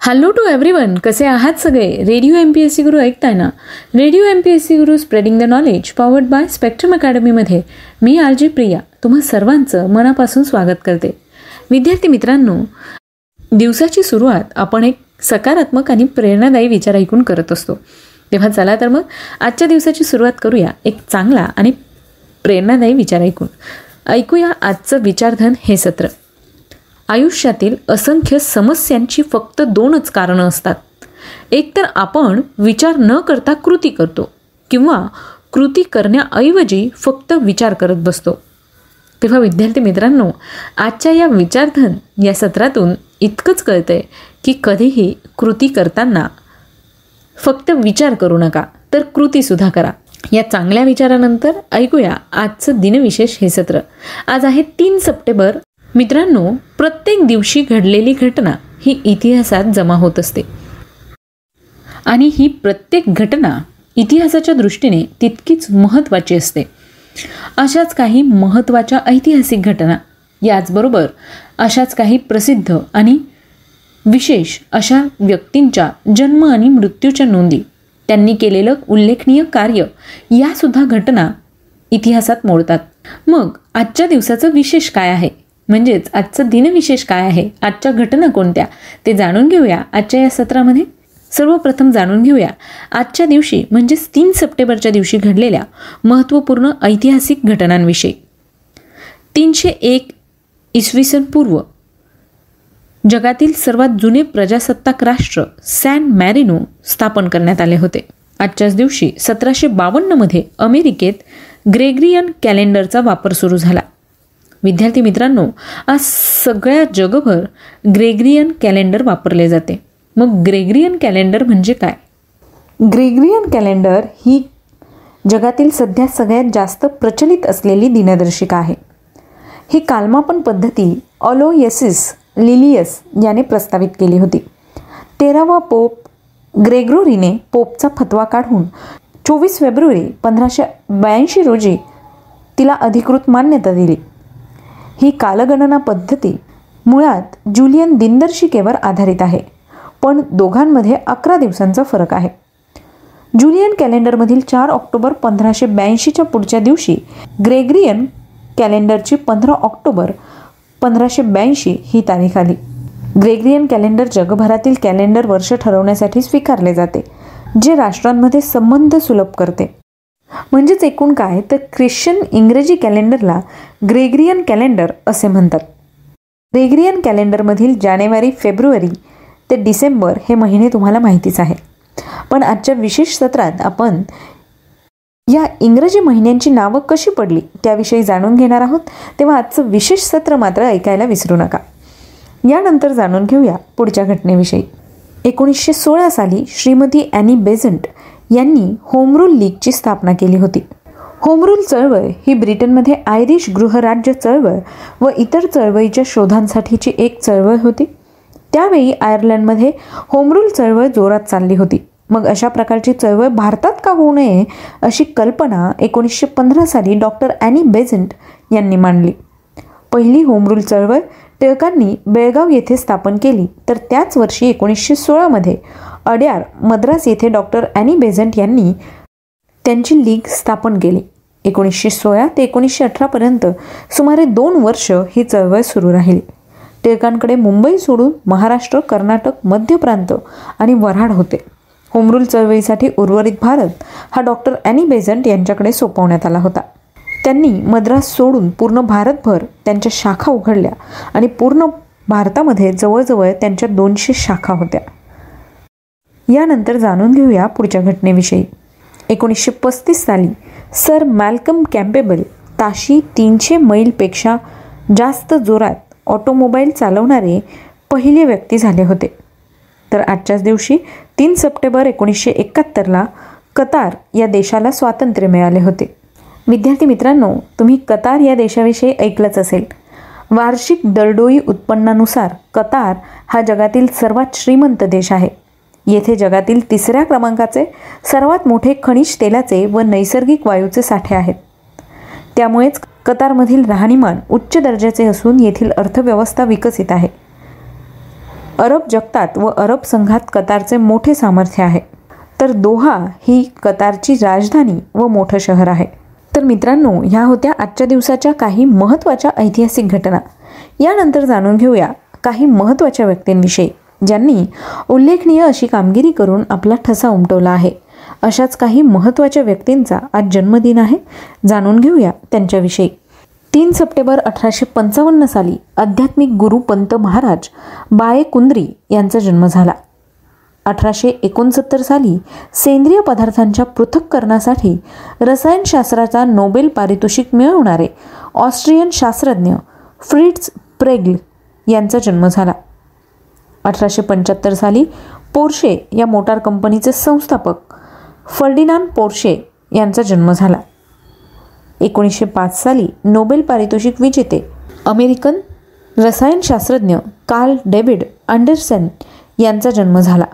Hello to everyone, कसे आहात सगळे? रेडिओ MPSC गुरु ऐकताय ना? Radio MPSC Guru spreading the knowledge powered by Spectrum अकॅडमीमध्ये मी RJ प्रिया तुम्हा सर्वांचं मनापासून स्वागत करते. विद्यार्थी मित्रांनो, दिवसाची सुरुवात आपण एक सकारात्मक आणि प्रेरणादायी विचार ऐकून करत असतो. तेव्हा चला तर मग आजच्या दिवसाची सुरुवात करूया एक चांगला आणि प्रेरणादायी विचार ऐकूया आजचं विचारधन हे सत्र. आयुष्यातील असंख्य समस्यांची फक्त दोनच कारणं असतात. एक तर आपण विचार न करता कृती करतो किंवा कृती करण्याऐवजी फक्त विचार करत बसतो. तेव्हा विद्यार्थी मित्रांनो, आजच्या या विचारधन या सत्रातून इतकंच कळतंय की कधीही कृती करताना फक्त विचार करू नका, तर कृतीसुद्धा करा. या चांगल्या विचारानंतर ऐकूया आजचं दिनविशेष हे सत्र. आज आहे 3 सप्टेंबर. मित्रांनो, प्रत्येक दिवशी घडलेली घटना ही इतिहासात जमा होत असते आणि ही प्रत्येक घटना इतिहासाच्या दृष्टीने तितकीच महत्त्वाची असते. अशाच काही महत्त्वाच्या ऐतिहासिक घटना, याचबरोबर अशाच काही प्रसिद्ध आणि विशेष अशा व्यक्तींच्या जन्म आणि मृत्यूच्या नोंदी, त्यांनी केलेलं उल्लेखनीय कार्य, यासुद्धा घटना इतिहासात मोडतात. मग आजच्या दिवसाचं विशेष काय आहे, म्हणजेच आजचं दिनविशेष काय आहे, आजच्या घटना कोणत्या, ते जाणून घेऊया आजच्या या सत्रामध्ये. सर्वप्रथम जाणून घेऊया आजच्या दिवशी म्हणजेच 3 सप्टेंबरच्या दिवशी घडलेल्या महत्त्वपूर्ण ऐतिहासिक घटनांविषयी. 301 इसवी सन पूर्व जगातील सर्वात जुने प्रजासत्ताक राष्ट्र सॅन मॅरिनो स्थापन करण्यात आले होते. आजच्याच दिवशी 1752 मध्ये अमेरिकेत ग्रेगरियन कॅलेंडरचा वापर सुरू झाला. विद्यार्थी मित्रांनो, आज सगळ्या जगभर ग्रेगरियन कॅलेंडर वापरले जाते. मग ग्रेगरियन कॅलेंडर म्हणजे काय? ग्रेगरियन कॅलेंडर ही जगातील सध्या सगळ्यात जास्त प्रचलित असलेली दिनदर्शिका आहे. ही कालमापन पद्धती अलोयसिस लिलियस याने प्रस्तावित केली होती. 13वा पोप ग्रेगोरीने पोपचा फतवा काढून 24 फेब्रुवारी 1582 रोजी तिला अधिकृत मान्यता दिली. ही कालगणना पद्धती मुळात जुलियन दिनदर्शिकेवर आधारित आहे, पण दोघांमध्ये 11 दिवसांचा फरक आहे. जुलियन कॅलेंडरमधील 4 ऑक्टोबर 1582च्या पुढच्या दिवशी ग्रेगरियन कॅलेंडरची 15 ऑक्टोबर 1582 ही तारीख आली. ग्रेगरियन कॅलेंडर जगभरातील कॅलेंडर वर्ष ठरवण्यासाठी स्वीकारले जाते, जे राष्ट्रांमध्ये संबंध सुलभ करते. म्हणजेच एकूण काय, तर ख्रिश्चन इंग्रजी कॅलेंडरला ग्रेगरियन कॅलेंडर असे म्हणतात. ग्रेगरियन कॅलेंडरमधील जानेवारी, फेब्रुवारी ते डिसेंबर हे महिने तुम्हाला माहितीच आहे. पण आजच्या विशेष सत्रात आपण या इंग्रजी महिन्यांची नावं कशी पडली त्याविषयी जाणून घेणार आहोत. तेव्हा आजचं विशेष सत्र मात्र ऐकायला विसरू नका. यानंतर जाणून घेऊया पुढच्या घटनेविषयी. 1916 साली श्रीमती ॲनी बेझंट यांनी होम रूल लीगची स्थापना केली होती. होम रूल चळवळ ही ब्रिटनमध्ये आयरिश गृहराज्य चळवळ व इतर चळवळीच्या शोधांसाठीची एक चळवळ होती. त्यावेळी आयर्लंडमध्ये होम रूल चळवळ जोरात चालली होती. मग अशा प्रकारची चळवळ भारतात का होऊ नये अशी कल्पना 1915 साली डॉक्टर ॲनी बेझंट यांनी मांडली. पहिली होम रूल चळवळ टिळकांनी बेळगाव येथे स्थापन केली, तर त्याच वर्षी 1916 मध्ये अड्यार, मद्रास येथे डॉक्टर ॲनी बेझंट यांनी त्यांची लीग स्थापन केली. 1916 ते 1918 पर्यंत सुमारे 2 वर्ष ही चळवळ सुरू राहिली. टिळकांकडे मुंबई सोडून महाराष्ट्र, कर्नाटक, मध्य प्रांत आणि वऱ्हाड होते. होम रूल चळवळीसाठी उर्वरित भारत हा डॉक्टर ॲनी बेझंट यांच्याकडे सोपवण्यात आला होता. त्यांनी मद्रास सोडून पूर्ण भारतभर त्यांच्या शाखा उघडल्या आणि पूर्ण भारतामध्ये जवळजवळ त्यांच्या 200 शाखा होत्या. यानंतर जाणून घेऊया पुढच्या घटनेविषयी. 1935 साली सर मॅल्कम कॅम्पेबल ताशी 300 मैलपेक्षा जास्त जोरात ऑटोमोबाईल चालवणारे पहिले व्यक्ती झाले होते. तर आजच्याच दिवशी 3 सप्टेंबर 1971ला कतार या देशाला स्वातंत्र्य मिळाले होते. विद्यार्थी मित्रांनो, तुम्ही कतार या देशाविषयी ऐकलंच असेल. वार्षिक दरडोई उत्पन्नानुसार कतार हा जगातील सर्वात श्रीमंत देश आहे. येथे जगातील 3ऱ्या क्रमांकाचे सर्वात मोठे खनिज तेलाचे व नैसर्गिक वायूचे साठे आहेत. त्यामुळेच कतारमधील राहणीमान उच्च दर्जाचे असून येथील अर्थव्यवस्था विकसित आहे. अरब जगतात व अरब संघात कतारचे मोठे सामर्थ्य आहे. तर दोहा ही कतारची राजधानी व मोठं शहर आहे. तर मित्रांनो, ह्या होत्या आजच्या दिवसाच्या काही महत्त्वाच्या ऐतिहासिक घटना. यानंतर जाणून घेऊया काही महत्त्वाच्या व्यक्तींविषयी ज्यांनी उल्लेखनीय अशी कामगिरी करून आपला ठसा उमटवला आहे. अशाच काही महत्त्वाच्या व्यक्तींचा आज जन्मदिन आहे. जाणून घेऊया त्यांच्याविषयी. 3 सप्टेंबर 1855 साली आध्यात्मिक गुरु पंत महाराज बाळेकुंद्री यांचा जन्म झाला. 1869 साली सेंद्रिय पदार्थांच्या पृथक्करणासाठी रसायनशास्त्राचा नोबेल पारितोषिक मिळवणारे ऑस्ट्रियन शास्त्रज्ञ फ्रिट्झ प्रेग्ल यांचा जन्म झाला. 1875 साली पोर्शे या मोटार कंपनीचे संस्थापक फर्डिनांड पोर्शे यांचा जन्म झाला. 1905 साली नोबेल पारितोषिक विजेते अमेरिकन रसायनशास्त्रज्ञ कार्ल डेव्हिड अँडरसन यांचा जन्म झाला.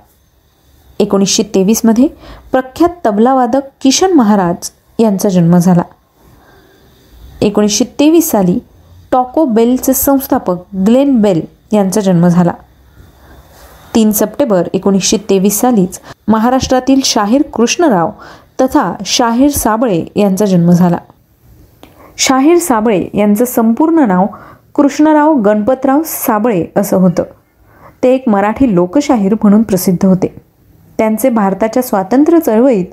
1923 मध्ये प्रख्यात तबलावादक किशन महाराज यांचा जन्म झाला. 1923 साली टॉको बेलचे संस्थापक ग्लेन बेल यांचा जन्म झाला. 3 सप्टेंबर 1923 सालीच महाराष्ट्रातील शाहीर कृष्णराव तथा शाहीर साबळे यांचा जन्म झाला. शाहीर साबळे यांचं संपूर्ण नाव कृष्णराव गणपतराव साबळे असं होतं. ते एक मराठी लोकशाहीर म्हणून प्रसिद्ध होते. त्यांचे भारताच्या स्वातंत्र्य चळवळीत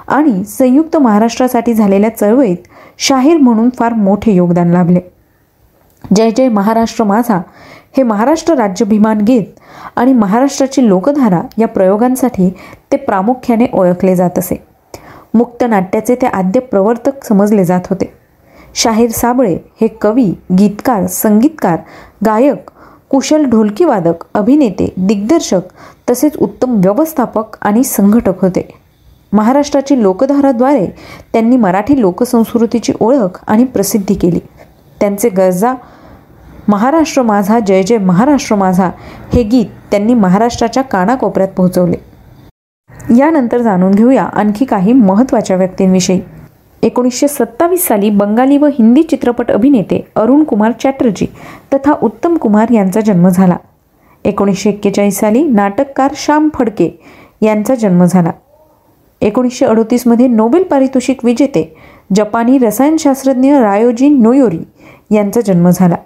आणि संयुक्त महाराष्ट्रासाठी झालेल्या चळवळीत शाहीर म्हणून फार मोठे योगदान लाभले. जय जय महाराष्ट्र माझा हे महाराष्ट्र राज्याभिमान गीत आणि महाराष्ट्राची लोकधारा या प्रयोगांसाठी ते प्रामुख्याने ओळखले जात असे. मुक्त नाट्याचे ते आद्य प्रवर्तक समजले जात होते. शाहीर साबळे हे कवी, गीतकार, संगीतकार, गायक, कुशल ढोलकीवादक, अभिनेते, दिग्दर्शक तसेच उत्तम व्यवस्थापक आणि संघटक होते. महाराष्ट्राची लोकधाराद्वारे त्यांनी मराठी लोकसंस्कृतीची ओळख आणि प्रसिद्धी केली. त्यांचे गरजा महाराष्ट्र माझा जय जय महाराष्ट्र माझा हे गीत त्यांनी महाराष्ट्राच्या कानाकोपऱ्यात पोहोचवले. यानंतर जाणून घेऊया आणखी काही महत्त्वाच्या व्यक्तींविषयी. 1927 साली बंगाली व हिंदी चित्रपट अभिनेते अरुण कुमार चॅटर्जी तथा उत्तम कुमार यांचा जन्म झाला. 1941 साली नाटककार श्याम फडके यांचा जन्म झाला. 1938 मध्ये नोबेल पारितोषिक विजेते जपानी रसायनशास्त्रज्ञ रायोजी नोयोरी यांचा जन्म झाला.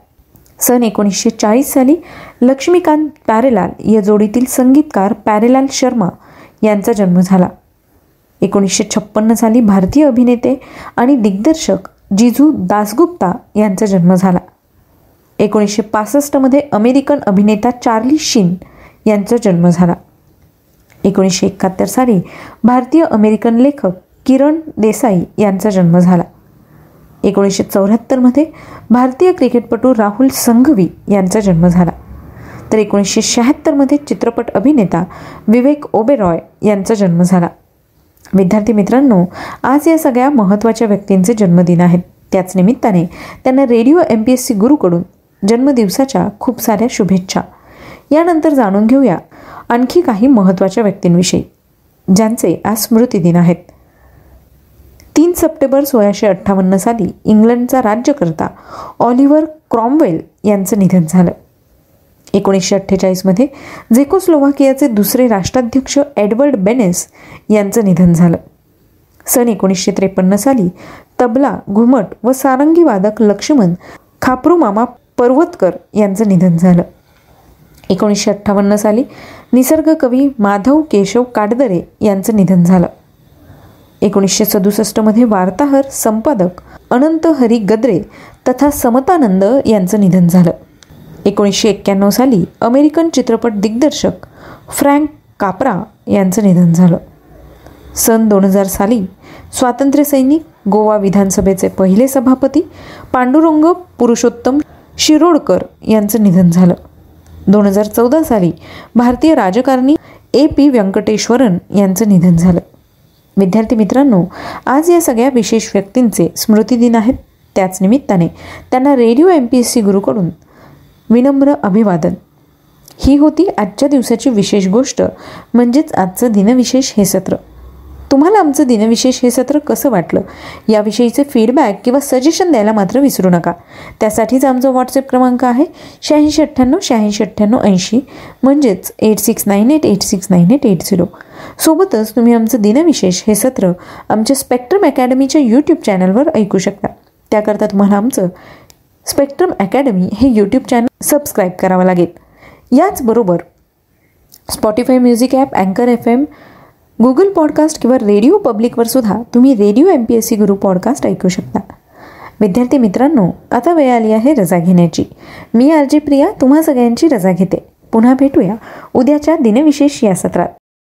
सन 1940 साली लक्ष्मीकांत प्यारेलाल या जोडीतील संगीतकार प्यारेलाल शर्मा यांचा जन्म झाला. 1956 साली भारतीय अभिनेते आणि दिग्दर्शक जिजू दासगुप्ता यांचा जन्म झाला. 1965 मध्ये अमेरिकन अभिनेता चार्ली शीन यांचा जन्म झाला. 1971 साली भारतीय अमेरिकन लेखक किरण देसाई यांचा जन्म झाला. 1974 मध्ये भारतीय क्रिकेटपटू राहुल संघवी यांचा जन्म झाला. तर 1976 मध्ये चित्रपट अभिनेता विवेक ओबेरॉय यांचा जन्म झाला. विद्यार्थी मित्रांनो, आज या सगळ्या महत्त्वाच्या व्यक्तींचे जन्मदिन आहेत. त्याच निमित्ताने त्यांना रेडिओ MPSC गुरुकडून जन्मदिवसाच्या खूप साऱ्या शुभेच्छा. यानंतर जाणून घेऊया आणखी काही महत्त्वाच्या व्यक्तींविषयी ज्यांचे आज स्मृतिदिन आहेत. 3 सप्टेंबर 1658 साली इंग्लंडचा राज्यकर्ता ऑलिव्हर क्रॉमवेल यांचं निधन झालं. 1948 मध्ये झेकोस्लोव्हाकियाचे दुसरे राष्ट्राध्यक्ष एडवर्ड बेनेस यांचं निधन झालं. सन 1953 साली तबला, घुमट व सारंगी वादक लक्ष्मण खापरूमामा पर्वतकर यांचं निधन झालं. 1958 साली निसर्ग कवी माधव केशव काटदरे यांचं निधन झालं. 1967 मध्ये वार्ताहर, संपादक अनंत हरी गद्रे तथा समतानंद यांचं निधन झालं. 1991 साली अमेरिकन चित्रपट दिग्दर्शक फ्रँक कापरा यांचं निधन झालं. सन 2000 साली स्वातंत्र्यसैनिक, गोवा विधानसभेचे पहिले सभापती पांडुरंग पुरुषोत्तम शिरोडकर यांचं निधन झालं. 2014 साली भारतीय राजकारणी AP व्यंकटेश्वरन यांचं निधन झालं. विद्यार्थी मित्रांनो, आज या सगळ्या विशेष व्यक्तींचे स्मृतिदिन आहेत. त्याच निमित्ताने त्यांना रेडिओ MPSC गुरुकडून विनम्र अभिवादन. ही होती आजच्या दिवसाची विशेष गोष्ट, म्हणजेच आजचं दिनविशेष हे सत्र. तुम्हाला आमचं दिनविशेष हे सत्र कसं वाटलं याविषयीचे फीडबॅक किंवा सजेशन द्यायला मात्र विसरू नका. त्यासाठीच आमचा व्हॉट्सअप क्रमांक आहे 8698 म्हणजेच 8698869880. सोबतच तुम्ही आमचं दिनविशेष हे सत्र आमच्या स्पेक्ट्रम अकॅडमीच्या यूट्यूब चॅनलवर ऐकू शकता. त्याकरता तुम्हाला आमचं स्पेक्ट्रम अकॅडमी हे यूट्यूब चॅनल सबस्क्राईब करावं लागेल. याचबरोबर स्पॉटिफाय म्युझिक ॲप, अँकर FM, गुगल पॉडकास्ट किंवा रेडिओ पब्लिकवर सुद्धा तुम्ही रेडिओ MPSC गुरु पॉडकास्ट ऐकू शकता. विद्यार्थी मित्रांनो, आता वेळ आली आहे रजा घेण्याची. मी RJ प्रिया तुम्हा सगळ्यांची रजा घेते. पुन्हा भेटूया उद्याच्या दिनविशेष या सत्रात.